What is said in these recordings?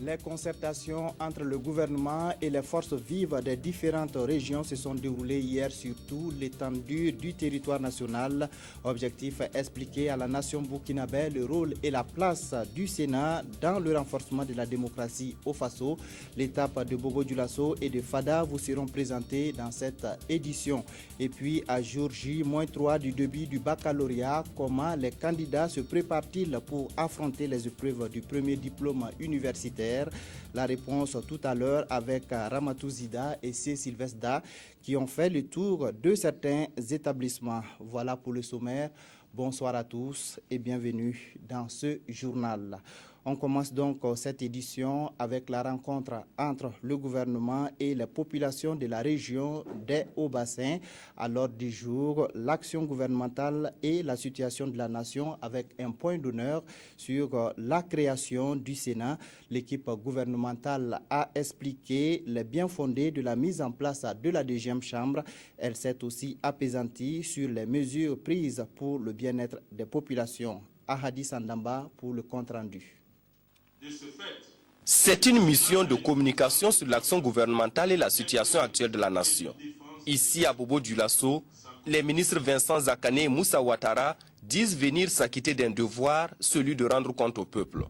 Les concertations entre le gouvernement et les forces vives des différentes régions se sont déroulées hier sur toute l'étendue du territoire national. Objectif expliquer à la nation burkinabé le rôle et la place du Sénat dans le renforcement de la démocratie au Faso. L'étape de Bobo Dioulasso et de Fada vous seront présentées dans cette édition. Et puis à jour J-3 du début du baccalauréat, comment les candidats se préparent-ils pour affronter les épreuves du premier diplôme universitaire? La réponse tout à l'heure avec Ramatou Zida et C. Sylvestre qui ont fait le tour de certains établissements. Voilà pour le sommaire. Bonsoir à tous et bienvenue dans ce journal. On commence donc cette édition avec la rencontre entre le gouvernement et les populations de la région des Hauts-Bassins. À l'ordre du jour, l'action gouvernementale et la situation de la nation avec un point d'honneur sur la création du Sénat. L'équipe gouvernementale a expliqué les bien-fondés de la mise en place de la deuxième chambre. Elle s'est aussi apaisantie sur les mesures prises pour le bien-être des populations. Ahadi Sandamba pour le compte-rendu. C'est une mission de communication sur l'action gouvernementale et la situation actuelle de la nation. Ici, à Bobo Dioulasso, les ministres Vincent Zakane et Moussa Ouattara disent venir s'acquitter d'un devoir, celui de rendre compte au peuple.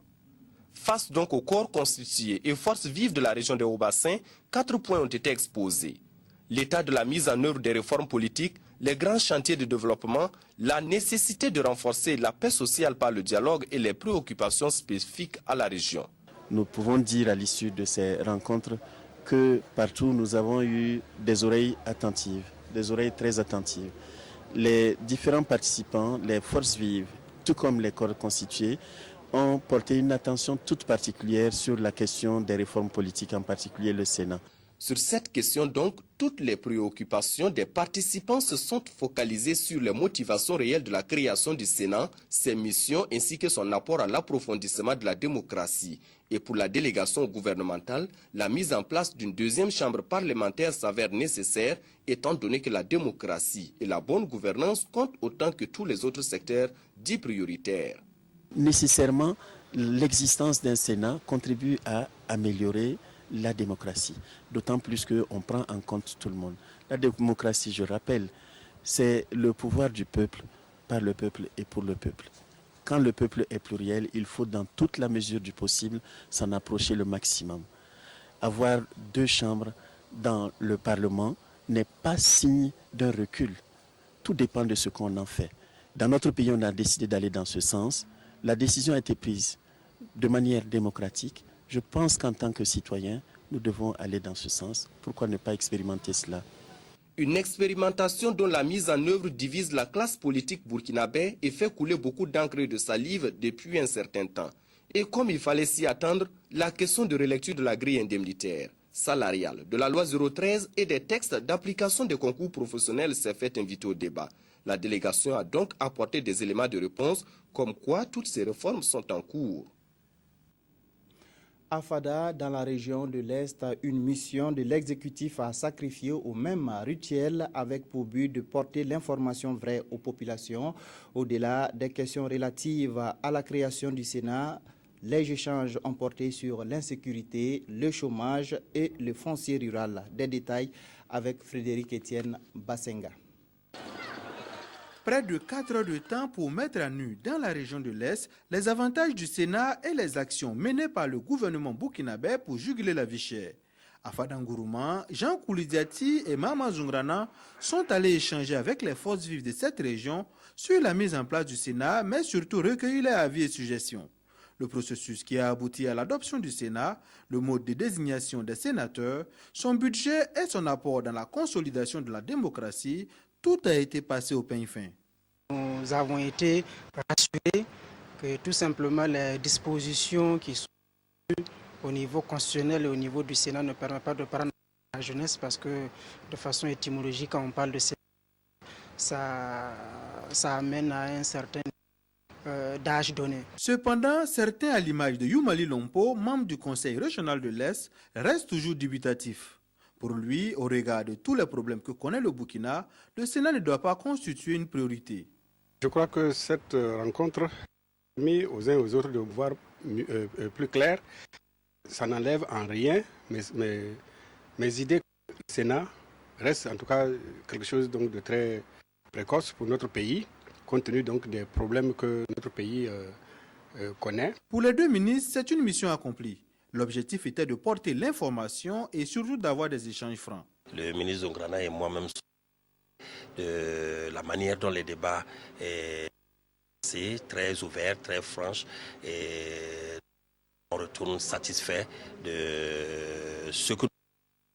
Face donc au corps constitué et forces vives de la région des Hauts-Bassins, 4 points ont été exposés. L'état de la mise en œuvre des réformes politiques, les grands chantiers de développement, la nécessité de renforcer la paix sociale par le dialogue et les préoccupations spécifiques à la région. Nous pouvons dire à l'issue de ces rencontres que partout nous avons eu des oreilles attentives, des oreilles très attentives. Les différents participants, les forces vives, tout comme les corps constitués, ont porté une attention toute particulière sur la question des réformes politiques, en particulier le Sénat. Sur cette question donc, toutes les préoccupations des participants se sont focalisées sur les motivations réelles de la création du Sénat, ses missions ainsi que son apport à l'approfondissement de la démocratie. Et pour la délégation gouvernementale, la mise en place d'une deuxième chambre parlementaire s'avère nécessaire étant donné que la démocratie et la bonne gouvernance comptent autant que tous les autres secteurs dits prioritaires. Nécessairement, l'existence d'un Sénat contribue à améliorer la démocratie, d'autant plus qu'on prend en compte tout le monde. La démocratie, je rappelle, c'est le pouvoir du peuple, par le peuple et pour le peuple. Quand le peuple est pluriel, il faut dans toute la mesure du possible s'en approcher le maximum. Avoir 2 chambres dans le Parlement n'est pas signe d'un recul. Tout dépend de ce qu'on en fait. Dans notre pays, on a décidé d'aller dans ce sens. La décision a été prise de manière démocratique. Je pense qu'en tant que citoyens, nous devons aller dans ce sens. Pourquoi ne pas expérimenter cela? Une expérimentation dont la mise en œuvre divise la classe politique burkinabé et fait couler beaucoup d'encre et de salive depuis un certain temps. Et comme il fallait s'y attendre, la question de relecture de la grille indemnitaire, salariale, de la loi 013 et des textes d'application des concours professionnels s'est fait inviter au débat. La délégation a donc apporté des éléments de réponse comme quoi toutes ces réformes sont en cours. À Fada, dans la région de l'Est, une mission de l'exécutif a sacrifié au même rituel avec pour but de porter l'information vraie aux populations. Au-delà des questions relatives à la création du Sénat, les échanges ont porté sur l'insécurité, le chômage et le foncier rural. Des détails avec Frédéric Etienne Bassenga. Près de 4 heures de temps pour mettre à nu dans la région de l'Est les avantages du Sénat et les actions menées par le gouvernement burkinabé pour juguler la vie chère. À Fadangourouman, Jean Koulidiati et Mama Zungrana sont allés échanger avec les forces vives de cette région sur la mise en place du Sénat, mais surtout recueillir leurs avis et suggestions. Le processus qui a abouti à l'adoption du Sénat, le mode de désignation des sénateurs, son budget et son apport dans la consolidation de la démocratie, tout a été passé au peigne fin. Nous avons été rassurés que tout simplement les dispositions qui sont au niveau constitutionnel et au niveau du Sénat ne permettent pas de prendre la jeunesse parce que de façon étymologique, quand on parle de Sénat, ça amène à un certain d'âge donné. Cependant, certains, à l'image de Youmali Lompo, membre du Conseil régional de l'Est, restent toujours dubitatifs. Pour lui, au regard de tous les problèmes que connaît le Burkina, le Sénat ne doit pas constituer une priorité. Je crois que cette rencontre a permis aux uns et aux autres de voir plus clair ça n'enlève en rien mes idées. Le Sénat reste en tout cas quelque chose donc de très précoce pour notre pays, compte tenu donc des problèmes que notre pays connaît. Pour les deux ministres, c'est une mission accomplie. L'objectif était de porter l'information et surtout d'avoir des échanges francs. Le ministre Zongrana et moi-même, de la manière dont les débats sont très ouverts, très franches, et on retourne satisfait de ce que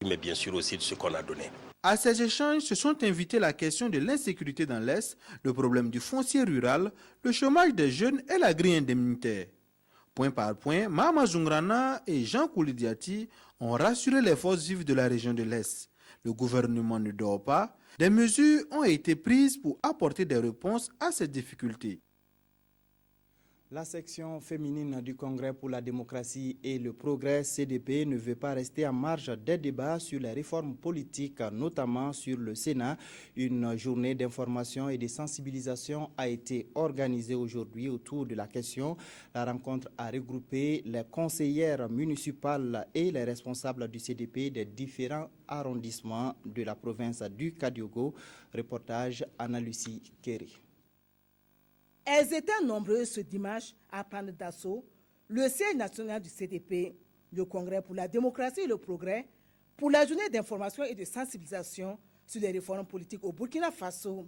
nous, mais bien sûr aussi de ce qu'on a donné. À ces échanges se sont invités la question de l'insécurité dans l'Est, le problème du foncier rural, le chômage des jeunes et la grille indemnitaire. Point par point, Mahama Zongrana et Jean Koulidiati ont rassuré les forces vives de la région de l'Est. Le gouvernement ne dort pas. Des mesures ont été prises pour apporter des réponses à ces difficultés. La section féminine du Congrès pour la démocratie et le progrès CDP ne veut pas rester en marge des débats sur les réformes politiques, notamment sur le Sénat. Une journée d'information et de sensibilisation a été organisée aujourd'hui autour de la question. La rencontre a regroupé les conseillères municipales et les responsables du CDP des différents arrondissements de la province du Kadiogo. Reportage Anna-Lucie Kerry. Elles étaient nombreuses ce dimanche à prendre d'assaut le siège national du CDP, le Congrès pour la démocratie et le progrès, pour la journée d'information et de sensibilisation sur les réformes politiques au Burkina Faso.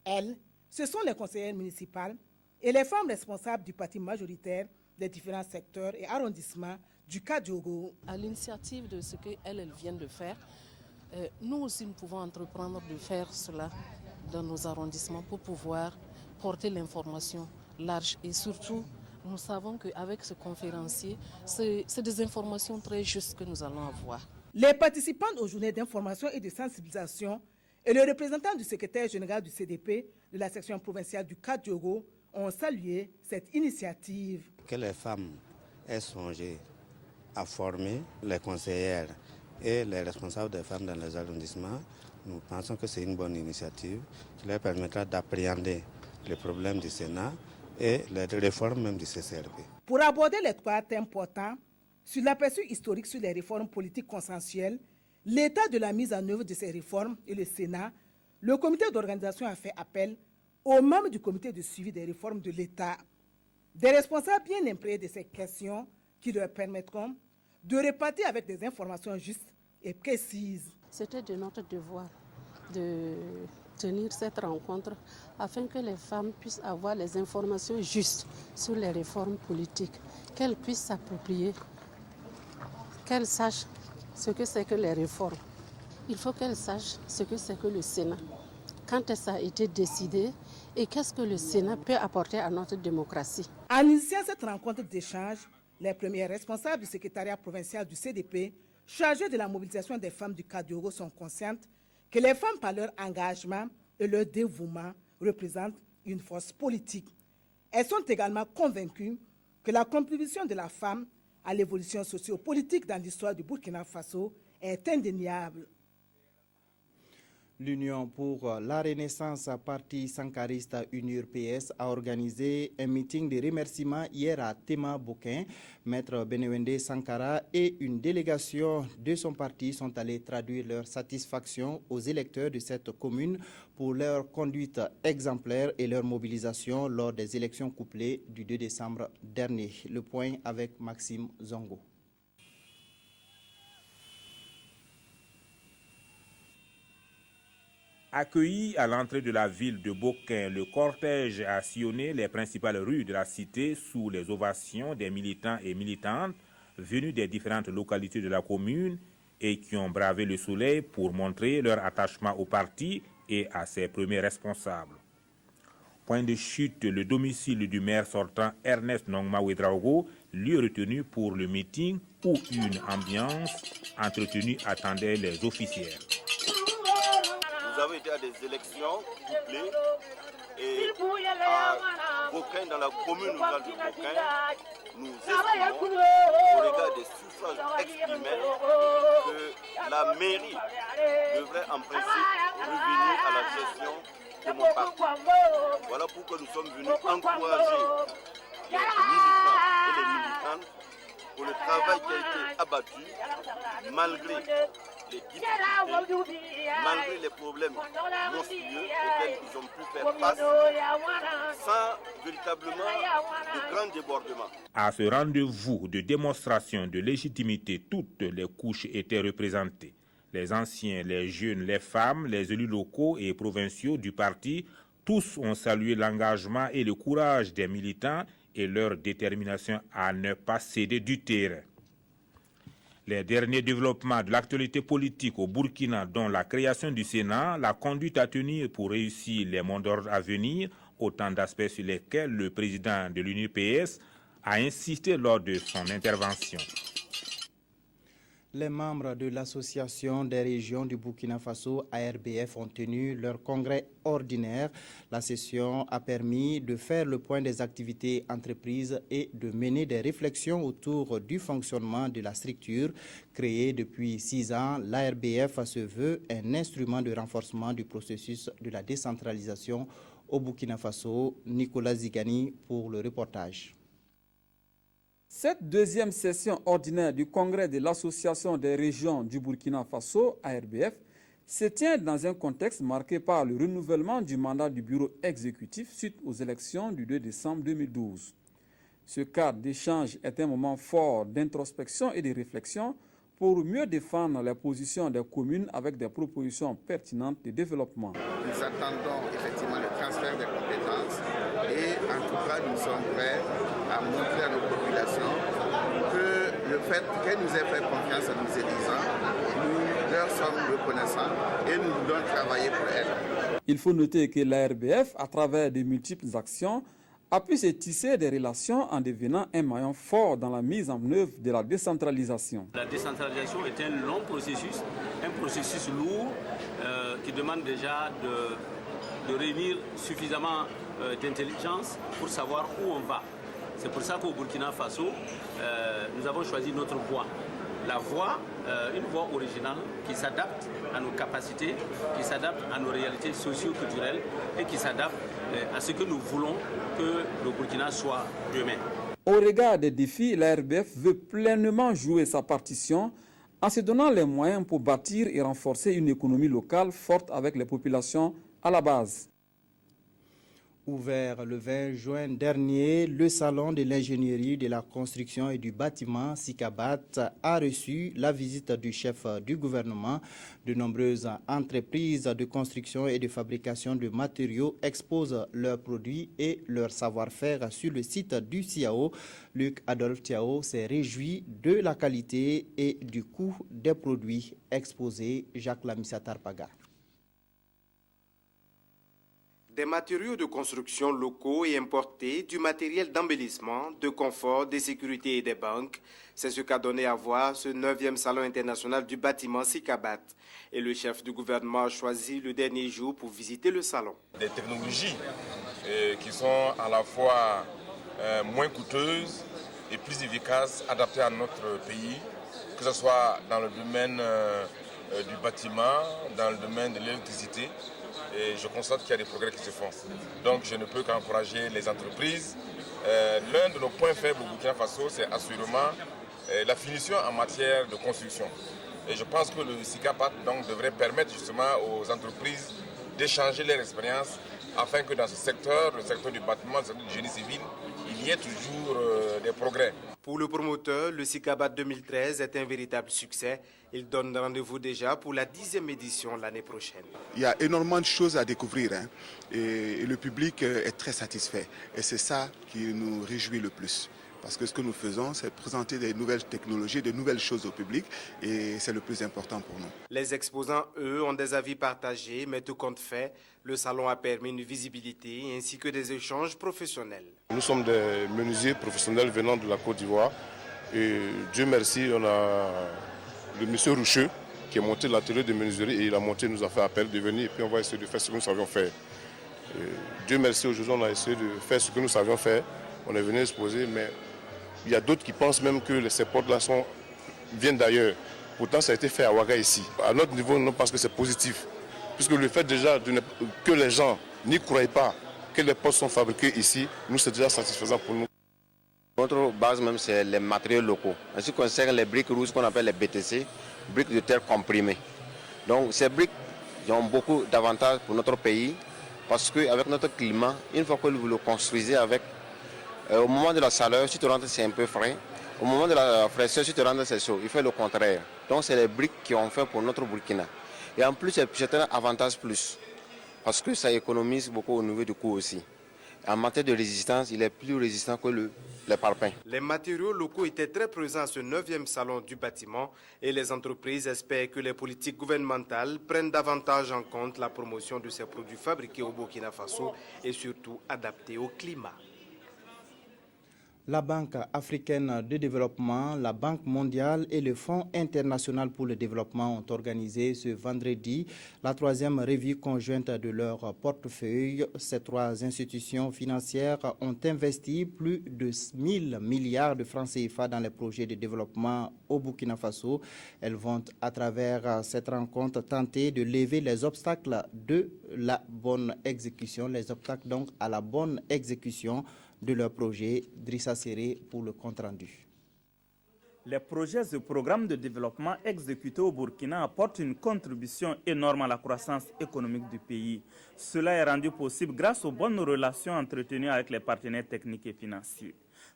Elles, ce sont les conseillères municipales et les femmes responsables du parti majoritaire des différents secteurs et arrondissements du Kadiogo. À l'initiative de ce qu'elles viennent de faire, nous aussi nous pouvons entreprendre de faire cela dans nos arrondissements pour pouvoir porter l'information large et surtout, nous savons qu'avec ce conférencier, c'est des informations très justes que nous allons avoir. Les participants aux journées d'information et de sensibilisation et le représentant du secrétaire général du CDP de la section provinciale du Kadiogo ont salué cette initiative. Que les femmes aient songé à former les conseillères et les responsables des femmes dans les arrondissements, nous pensons que c'est une bonne initiative qui leur permettra d'appréhender les problèmes du Sénat et les réformes même du CCRP. Pour aborder les trois thèmes portants sur l'aperçu historique sur les réformes politiques consensuelles, l'état de la mise en œuvre de ces réformes et le Sénat, le comité d'organisation a fait appel aux membres du comité de suivi des réformes de l'État. Des responsables bien imprégnés de ces questions qui leur permettront de repartir avec des informations justes et précises. C'était de notre devoir de tenir cette rencontre afin que les femmes puissent avoir les informations justes sur les réformes politiques, qu'elles puissent s'approprier, qu'elles sachent ce que c'est que les réformes. Il faut qu'elles sachent ce que c'est que le Sénat, quand ça a été décidé et qu'est-ce que le Sénat peut apporter à notre démocratie. En initiant cette rencontre d'échange, les premiers responsables du secrétariat provincial du CDP, chargés de la mobilisation des femmes du Kadiogo, sont conscientes que les femmes, par leur engagement et leur dévouement, représentent une force politique. Elles sont également convaincues que la contribution de la femme à l'évolution socio-politique dans l'histoire du Burkina Faso est indéniable. L'Union pour la Renaissance, parti sankariste UNUR PS, a organisé un meeting de remerciements hier à Tema Bokin. Maître Benewende Sankara et une délégation de son parti sont allés traduire leur satisfaction aux électeurs de cette commune pour leur conduite exemplaire et leur mobilisation lors des élections couplées du 2 décembre dernier. Le point avec Maxime Zongo. Accueilli à l'entrée de la ville de Bokin, le cortège a sillonné les principales rues de la cité sous les ovations des militants et militantes venus des différentes localités de la commune et qui ont bravé le soleil pour montrer leur attachement au parti et à ses premiers responsables. Point de chute, le domicile du maire sortant Ernest Nongma Ouedraogo, lieu retenu pour le meeting où une ambiance entretenue attendait les officiels. Nous avons été à des élections couplées et à Bokin, dans la commune rurale de Bokin, nous estimons, au regard des suffrages exprimés, que la mairie devrait en principe revenir à la gestion de mon parti. Voilà pourquoi nous sommes venus encourager les militants et les militantes pour le travail travail qui a été abattu malgré les difficultés, malgré les problèmes monstrueux auxquels ils ont pu faire face, sans véritablement de grands débordements. À ce rendez-vous de démonstration de légitimité, toutes les couches étaient représentées. Les anciens, les jeunes, les femmes, les élus locaux et provinciaux du parti, tous ont salué l'engagement et le courage des militants et leur détermination à ne pas céder du terrain. Les derniers développements de l'actualité politique au Burkina, dont la création du Sénat, la conduite à tenir pour réussir les mots d'ordre à venir, autant d'aspects sur lesquels le président de l'UNPS a insisté lors de son intervention. Les membres de l'Association des régions du Burkina Faso, ARBF, ont tenu leur congrès ordinaire. La session a permis de faire le point des activités entreprises et de mener des réflexions autour du fonctionnement de la structure. Créée depuis 6 ans, l'ARBF se veut un instrument de renforcement du processus de la décentralisation au Burkina Faso. Nicolas Zigani pour le reportage. Cette deuxième session ordinaire du congrès de l'Association des régions du Burkina Faso, ARBF, se tient dans un contexte marqué par le renouvellement du mandat du bureau exécutif suite aux élections du 2 décembre 2012. Ce cadre d'échange est un moment fort d'introspection et de réflexion pour mieux défendre les positions des communes avec des propositions pertinentes de développement. Nous attendons effectivement le transfert des compétences et en tout cas nous sommes prêts à montrer à nos populations que le fait qu'elles nous aient fait confiance en nous élisant, nous leur sommes reconnaissants et nous voulons travailler pour elles. Il faut noter que l'ARBF, à travers de multiples actions, a pu se tisser des relations en devenant un maillon fort dans la mise en œuvre de la décentralisation. La décentralisation est un long processus, un processus lourd qui demande déjà de réunir suffisamment d'intelligence pour savoir où on va. C'est pour ça qu'au Burkina Faso, nous avons choisi notre voie. La voie, une voie originale qui s'adapte à nos capacités, qui s'adapte à nos réalités socio-culturelles et qui s'adapte à ce que nous voulons que le Burkina soit demain. Au regard des défis, l'ARBF veut pleinement jouer sa partition en se donnant les moyens pour bâtir et renforcer une économie locale forte avec les populations à la base. Ouvert le 20 juin dernier, le Salon de l'ingénierie, de la construction et du bâtiment SICABAT a reçu la visite du chef du gouvernement. De nombreuses entreprises de construction et de fabrication de matériaux exposent leurs produits et leur savoir-faire sur le site du CIAO. Luc Adolphe Thiao s'est réjoui de la qualité et du coût des produits exposés. Jacques Lamissatar Paga. Des matériaux de construction locaux et importés, du matériel d'embellissement, de confort, de sécurité et des banques. C'est ce qu'a donné à voir ce 9e Salon international du bâtiment SICABAT. Et le chef du gouvernement a choisi le dernier jour pour visiter le salon. Des technologies qui sont à la fois moins coûteuses et plus efficaces, adaptées à notre pays, que ce soit dans le domaine du bâtiment, dans le domaine de l'électricité. Et je constate qu'il y a des progrès qui se font. Donc je ne peux qu'encourager les entreprises. L'un de nos points faibles au Burkina Faso, c'est assurément la finition en matière de construction. Et je pense que le SICABAT devrait permettre justement aux entreprises d'échanger leur expérience afin que dans ce secteur, le secteur du bâtiment, le secteur du génie civil, il y ait toujours des progrès. Pour le promoteur, le SICABAT 2013 est un véritable succès. Il donne rendez-vous déjà pour la 10e édition l'année prochaine. Il y a énormément de choses à découvrir et le public est très satisfait. Et c'est ça qui nous réjouit le plus. Parce que ce que nous faisons, c'est présenter des nouvelles technologies, de nouvelles choses au public et c'est le plus important pour nous. Les exposants, eux, ont des avis partagés, mais tout compte fait, le salon a permis une visibilité ainsi que des échanges professionnels. Nous sommes des menuisiers professionnels venant de la Côte d'Ivoire et Dieu merci, on a le monsieur Roucheux qui a monté l'atelier de menuiserie et il a monté, nous a fait appel de venir et puis on va essayer de faire ce que nous savions faire. Et Dieu merci, aujourd'hui on a essayé de faire ce que nous savions faire. On est venu exposer, mais il y a d'autres qui pensent même que ces portes-là viennent d'ailleurs. Pourtant, ça a été fait à Ouaga ici. À notre niveau, on pense que c'est positif. Puisque le fait déjà que les gens n'y croient pas que les portes sont fabriquées ici, nous, c'est déjà satisfaisant pour nous. Notre base même, c'est les matériaux locaux. En ce qui concerne les briques rouges qu'on appelle les BTC, briques de terre comprimées. Donc ces briques ont beaucoup d'avantages pour notre pays parce qu'avec notre climat, une fois que vous le construisez avec, au moment de la chaleur, si tu rentres, c'est un peu frais. Au moment de la fraîcheur, si tu rentres, c'est chaud. Il fait le contraire. Donc c'est les briques qui ont fait pour notre Burkina. Et en plus, c'est un avantage plus parce que ça économise beaucoup au niveau du coût aussi. En matière de résistance, il est plus résistant que les parpaings. Les matériaux locaux étaient très présents à ce 9e salon du bâtiment et les entreprises espèrent que les politiques gouvernementales prennent davantage en compte la promotion de ces produits fabriqués au Burkina Faso et surtout adaptés au climat. La Banque africaine de développement, la Banque mondiale et le Fonds international pour le développement ont organisé ce vendredi la 3e revue conjointe de leur portefeuille. Ces 3 institutions financières ont investi plus de 1000 milliards de francs CFA dans les projets de développement au Burkina Faso. Elles vont, à travers cette rencontre, tenter de lever les obstacles de la bonne exécution, les obstacles donc à la bonne exécution de leur projet. Drissa Serré pour le compte-rendu. Les projets et programmes de développement exécutés au Burkina apportent une contribution énorme à la croissance économique du pays. Cela est rendu possible grâce aux bonnes relations entretenues avec les partenaires techniques et financiers.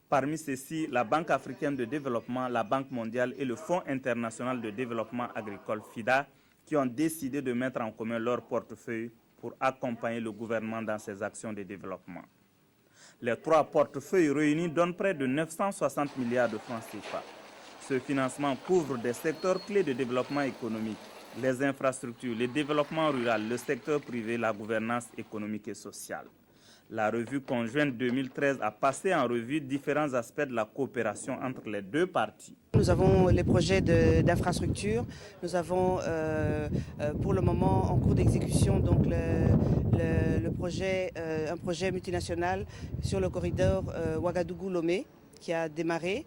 Parmi ceux-ci, la Banque africaine de développement, la Banque mondiale et le Fonds international de développement agricole FIDA, qui ont décidé de mettre en commun leur portefeuille pour accompagner le gouvernement dans ses actions de développement. Les 3 portefeuilles réunis donnent près de 960 milliards de francs CFA. Ce financement couvre des secteurs clés de développement économique, les infrastructures, le développement rural, le secteur privé, la gouvernance économique et sociale. La revue conjointe 2013 a passé en revue différents aspects de la coopération entre les 2 parties. Nous avons les projets d'infrastructure, nous avons pour le moment en cours d'exécution donc un projet multinational sur le corridor Ouagadougou-Lomé qui a démarré.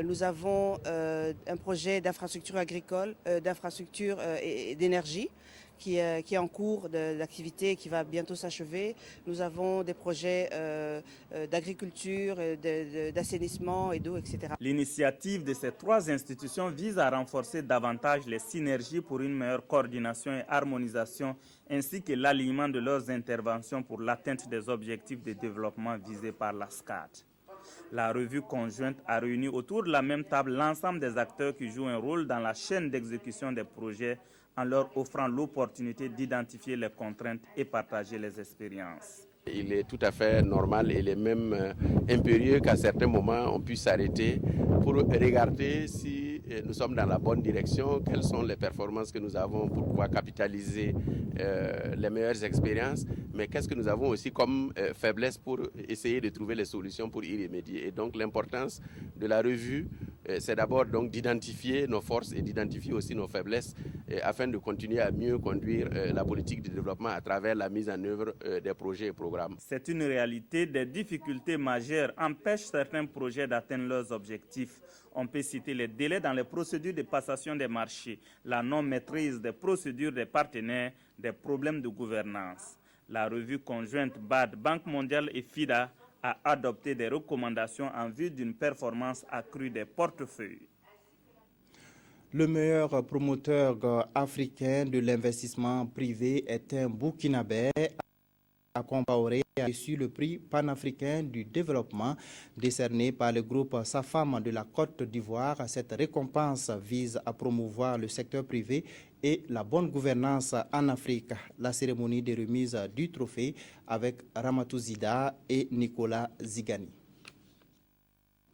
Nous avons un projet d'infrastructure agricole, d'infrastructure et d'énergie qui est en cours d'activité et qui va bientôt s'achever. Nous avons des projets d'agriculture, d'assainissement et d'eau, etc. L'initiative de ces 3 institutions vise à renforcer davantage les synergies pour une meilleure coordination et harmonisation, ainsi que l'alignement de leurs interventions pour l'atteinte des objectifs de développement visés par la SCAD. La revue conjointe a réuni autour de la même table l'ensemble des acteurs qui jouent un rôle dans la chaîne d'exécution des projets en leur offrant l'opportunité d'identifier les contraintes et partager les expériences. Il est tout à fait normal et il est même impérieux qu'à certains moments on puisse s'arrêter pour regarder si nous sommes dans la bonne direction, quelles sont les performances que nous avons pour pouvoir capitaliser les meilleures expériences, mais qu'est-ce que nous avons aussi comme faiblesse pour essayer de trouver les solutions pour y remédier. Et donc l'importance de la revue, c'est d'abord donc d'identifier nos forces et d'identifier aussi nos faiblesses afin de continuer à mieux conduire la politique de développement à travers la mise en œuvre des projets et programmes. C'est une réalité. Des difficultés majeures empêchent certains projets d'atteindre leurs objectifs. On peut citer les délais dans les procédures de passation des marchés, la non-maîtrise des procédures des partenaires, des problèmes de gouvernance. La revue conjointe BAD, Banque mondiale et FIDA a adopté des recommandations en vue d'une performance accrue des portefeuilles. Le meilleur promoteur africain de l'investissement privé est un Burkinabé. Compaoré a reçu le prix panafricain du développement décerné par le groupe SAFAM de la Côte d'Ivoire. Cette récompense vise à promouvoir le secteur privé et la bonne gouvernance en Afrique. La cérémonie de remise du trophée avec Ramatou Zida et Nicolas Zigani.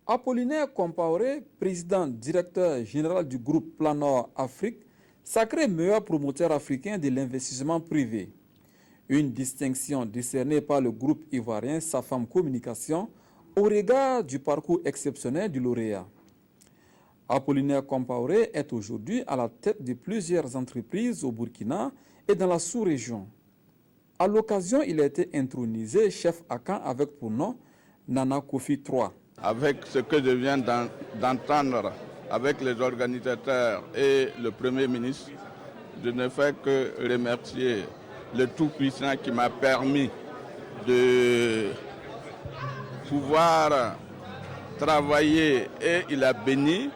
Apollinaire Compaoré, président directeur général du groupe Plan Nord Afrique, sacré meilleur promoteur africain de l'investissement privé. Une distinction décernée par le groupe ivoirien Safam Communication au regard du parcours exceptionnel du lauréat. Apollinaire Compaoré est aujourd'hui à la tête de plusieurs entreprises au Burkina et dans la sous-région. À l'occasion, il a été intronisé chef ACAN avec pour nom Nana Kofi III. Avec ce que je viens d'entendre avec les organisateurs et le Premier ministre, je ne fais que remercier le Tout-Puissant qui m'a permis de pouvoir travaillé et il a béni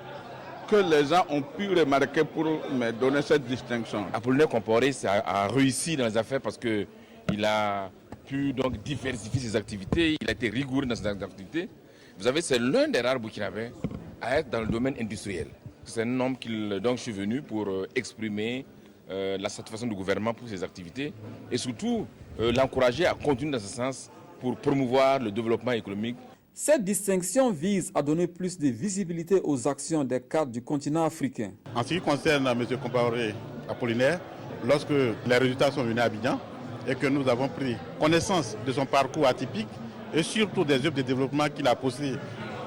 que les gens ont pu remarquer pour me donner cette distinction. Apollinaire Compaoré a réussi dans les affaires parce qu'il a pu donc diversifier ses activités, il a été rigoureux dans ses activités. Vous savez, c'est l'un des rares Burkinabés à être dans le domaine industriel. C'est un homme donc je suis venu pour exprimer la satisfaction du gouvernement pour ses activités et surtout l'encourager à continuer dans ce sens pour promouvoir le développement économique. Cette distinction vise à donner plus de visibilité aux actions des cadres du continent africain. En ce qui concerne M. Compaoré Apollinaire, lorsque les résultats sont venus à Abidjan et que nous avons pris connaissance de son parcours atypique et surtout des œuvres de développement qu'il a posées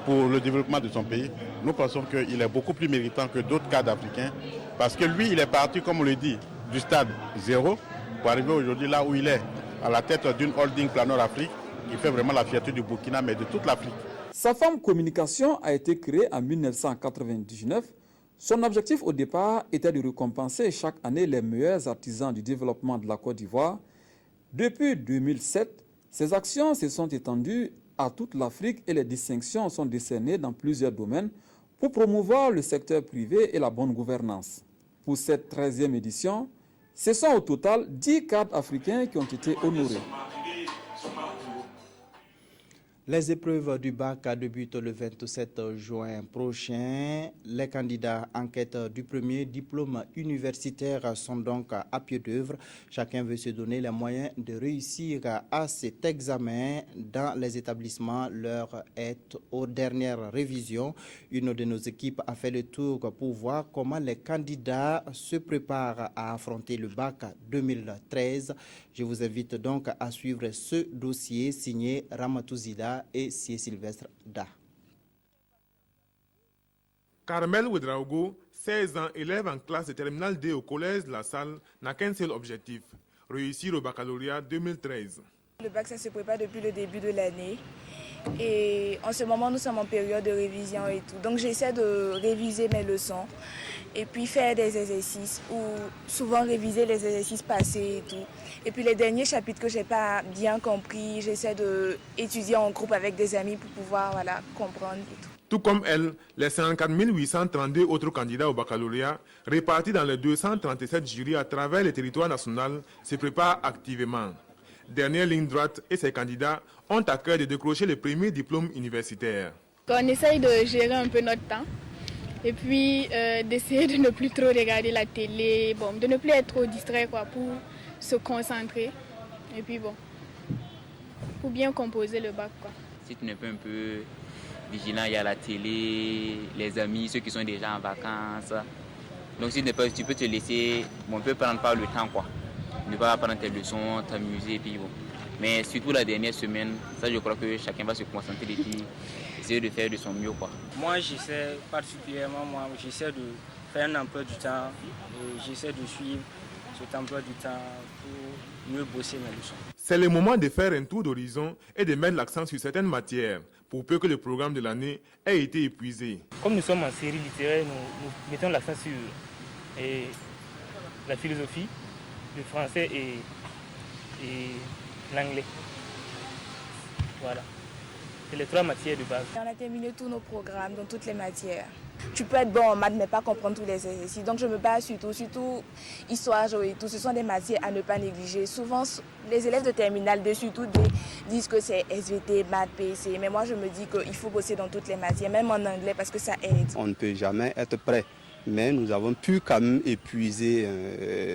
pour le développement de son pays, nous pensons qu'il est beaucoup plus méritant que d'autres cadres africains parce que lui, il est parti, comme on le dit, du stade 0 pour arriver aujourd'hui là où il est, à la tête d'une holding Planor Afrique qui fait vraiment la fierté du Burkina, mais de toute l'Afrique. Sa femme communication a été créée en 1999. Son objectif au départ était de récompenser chaque année les meilleurs artisans du développement de la Côte d'Ivoire. Depuis 2007, ces actions se sont étendues à toute l'Afrique et les distinctions sont décernées dans plusieurs domaines pour promouvoir le secteur privé et la bonne gouvernance. Pour cette 13e édition, ce sont au total 10 cadres africains qui ont été honorés. Les épreuves du bac débutent le 27 juin prochain. Les candidats en quête du premier diplôme universitaire sont donc à pied d'œuvre. Chacun veut se donner les moyens de réussir à cet examen. Dans les établissements, l'heure est aux dernières révisions. Une de nos équipes a fait le tour pour voir comment les candidats se préparent à affronter le bac 2013. Je vous invite donc à suivre ce dossier signé Ramatou Zida et Sie Sylvestre Da. Carmel Ouedraogo, 16 ans, élève en classe de terminale D au collège de La Salle, n'a qu'un seul objectif, réussir au baccalauréat 2013. Le bac, ça se prépare depuis le début de l'année. Et en ce moment, nous sommes en période de révision et tout. Donc j'essaie de réviser mes leçons et puis faire des exercices ou souvent réviser les exercices passés et tout. Et puis les derniers chapitres que je n'ai pas bien compris, j'essaie d'étudier en groupe avec des amis pour pouvoir comprendre et tout. Tout comme elle, les 54 832 autres candidats au baccalauréat, répartis dans les 237 jurys à travers le territoire national, se préparent activement. Dernière ligne droite et ses candidats ont à cœur de décrocher le premier diplôme universitaire. On essaye de gérer un peu notre temps et puis d'essayer de ne plus trop regarder la télé, de ne plus être trop distrait pour se concentrer et puis pour bien composer le bac. Si tu n'es pas un peu vigilant, il y a la télé, les amis, ceux qui sont déjà en vacances. Donc si tu peux te laisser, on peut prendre pas le temps ne pas apprendre tes leçons, t'amuser, puis Mais surtout la dernière semaine, ça je crois que chacun va se concentrer et puis essayer de faire de son mieux. Moi j'essaie particulièrement, j'essaie de faire un emploi du temps et j'essaie de suivre cet emploi du temps pour mieux bosser mes leçons. C'est le moment de faire un tour d'horizon et de mettre l'accent sur certaines matières pour peu que le programme de l'année ait été épuisé. Comme nous sommes en série littéraire, nous mettons l'accent sur la philosophie, le français et l'anglais. Voilà. C'est les 3 matières de base. On a terminé tous nos programmes dans toutes les matières. Tu peux être bon en maths mais pas comprendre tous les exercices. Donc je me base surtout histoire, géo et tout. Ce sont des matières à ne pas négliger. Souvent, les élèves de terminale 2 surtout disent que c'est SVT, maths, PC. Mais moi je me dis qu'il faut bosser dans toutes les matières, même en anglais parce que ça aide. On ne peut jamais être prêt. Mais nous avons pu quand même épuiser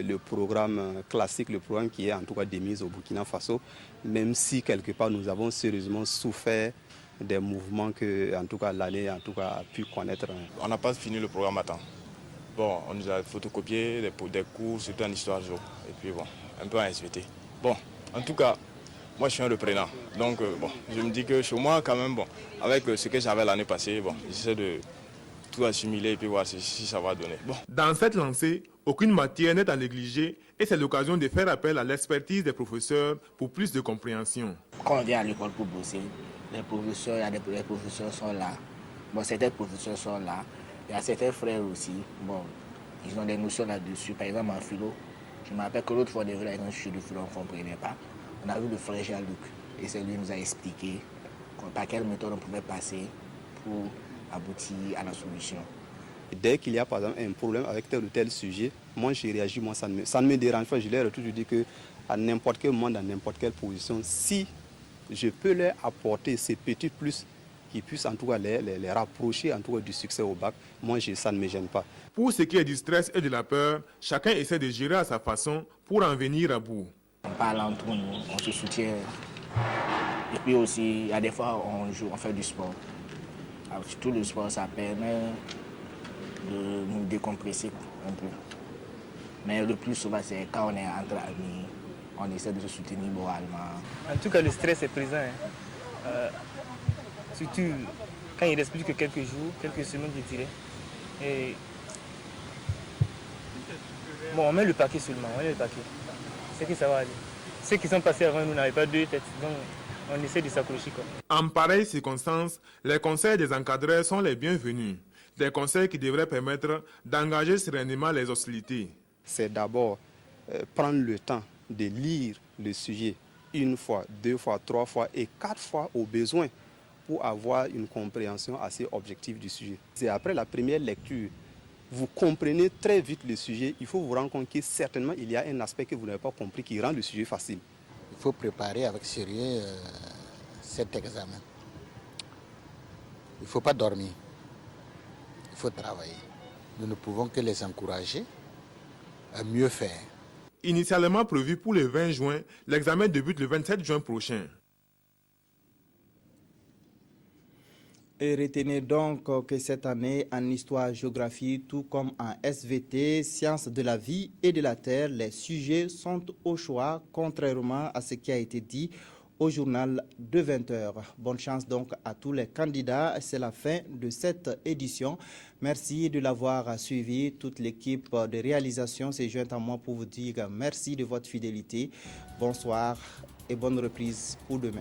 le programme classique, le programme qui est en tout cas démis au Burkina Faso, même si quelque part nous avons sérieusement souffert des mouvements que en tout cas l'année a pu connaître. On n'a pas fini le programme à temps. Bon, on nous a photocopié des cours, surtout en histoire géo, et puis un peu en SVT. Bon, en tout cas, moi je suis un reprenant. Donc je me dis que chez moi quand même, avec ce que j'avais l'année passée, j'essaie de tout assimiler et puis voir si ça va donner. Dans cette lancée, aucune matière n'est à négliger et c'est l'occasion de faire appel à l'expertise des professeurs pour plus de compréhension. Quand on vient à l'école pour bosser, les professeurs sont là. Certains professeurs sont là. Il y a certains frères aussi. Ils ont des notions là-dessus. Par exemple, en philo, je me rappelle que l'autre fois, quand je suis de philo, on ne comprenait pas. On a vu le frère Jean-Luc et c'est lui qui nous a expliqué par quelle méthode on pouvait passer pour aboutir à la solution. Dès qu'il y a par exemple un problème avec tel ou tel sujet, moi j'ai réagi, moi ça ne me dérange pas. Je leur ai toujours dit qu'à n'importe quel moment, dans n'importe quelle position, si je peux leur apporter ces petits plus qui puissent en tout cas les rapprocher en tout cas du succès au bac, moi ça ne me gêne pas. Pour ce qui est du stress et de la peur, chacun essaie de gérer à sa façon pour en venir à bout. On parle entre nous, on se soutient. Et puis aussi, il y a des fois on joue, on fait du sport. Alors, surtout le sport, ça permet de nous décompresser un peu. Mais le plus souvent, c'est quand on est entre amis, on essaie de se soutenir moralement. En tout cas, le stress est présent. Surtout quand il reste plus que quelques jours, quelques semaines, je dirais. Et bon, on met le paquet seulement, on met le paquet. C'est que ça va aller. Ceux qui sont passés avant nous n'avaient pas deux têtes, donc on essaie de s'accrocher. En pareille circonstance, les conseils des encadreurs sont les bienvenus. Des conseils qui devraient permettre d'engager sereinement les hostilités. C'est d'abord prendre le temps de lire le sujet une fois, deux fois, trois fois et quatre fois au besoin pour avoir une compréhension assez objective du sujet. C'est après la première lecture, vous comprenez très vite le sujet, il faut vous rendre compte que certainement il y a un aspect que vous n'avez pas compris qui rend le sujet facile. Il faut préparer avec sérieux cet examen. Il ne faut pas dormir, il faut travailler. Nous ne pouvons que les encourager à mieux faire. Initialement prévu pour le 20 juin, l'examen débute le 27 juin prochain. Et retenez donc que cette année, en histoire-géographie, tout comme en SVT, sciences de la vie et de la terre, les sujets sont au choix, contrairement à ce qui a été dit au journal de 20h. Bonne chance donc à tous les candidats. C'est la fin de cette édition. Merci de l'avoir suivi. Toute l'équipe de réalisation s'est jointe à moi pour vous dire merci de votre fidélité. Bonsoir et bonne reprise pour demain.